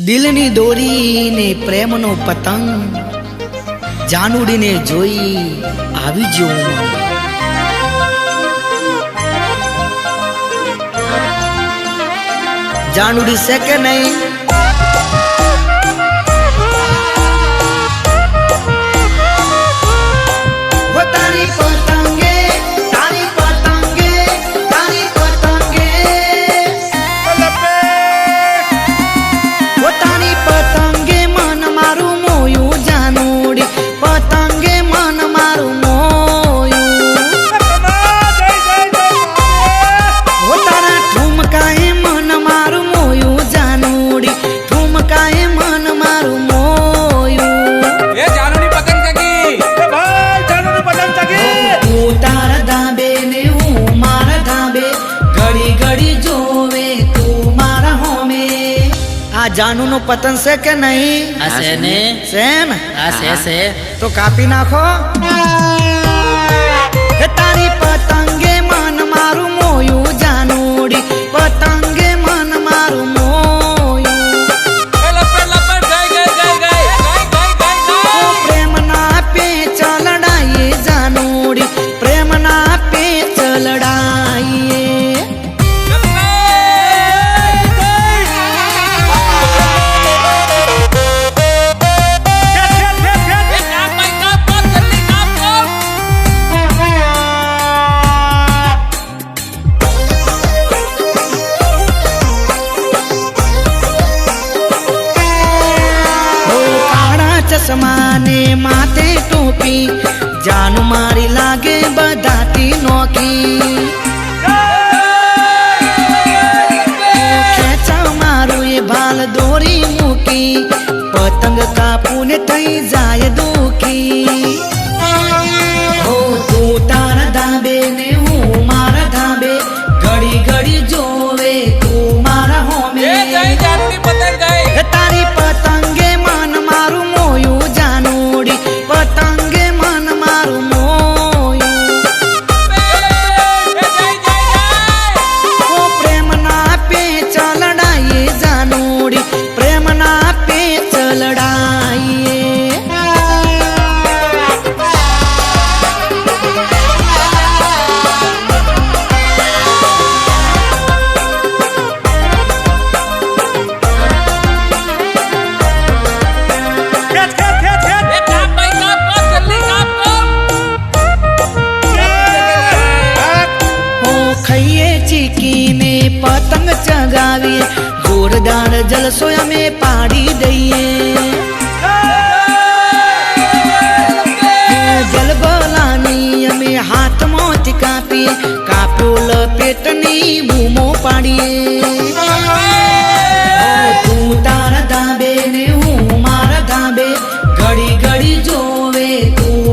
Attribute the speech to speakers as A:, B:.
A: દિલની દોરી ને પ્રેમનો પતંગ જાનુડીને જોઈ આવી જો જાનુડી છે કે નહીં जानू नो पतन से के नहीं
B: आसे ने
A: सेन
B: आसे से
A: तो कापी नाखो हे तारी पतंगे मन मारू मोयू जानूड़ी पतंगे मन मारू मोयू
B: लपे लपे गई
A: प्रेम ना पे चलड़ाई जानूड़ी प्रेम ना पे चलड़ाई चश्माने माथे टोपी जान मारी लागे बदाती नौकी खेचा मारू ये बाल दोरी मुकी पतंग कापू ने थई जाय दुखी हो तू तारा धाबे ने हूँ मारा धाबे घड़ी घड़ी जोवे तू मारा होमे तारी पतंगे मन मारू मोयू जानूड़ी पतंगे मन मारू मोयू ओ प्रेम ना पे चलड़ाई जानूड़ी प्रेम ना पे चलड़ाई चीकीने पतंग चगावी जोरदार जलसो में पाड़ी दईए जल बलानी में हाथ मोती कापी काप्यो लपेटनी बूमो पाड़िए तू तारा धाबे ने हूँ मारा धाबे घड़ी घड़ी जोवे तू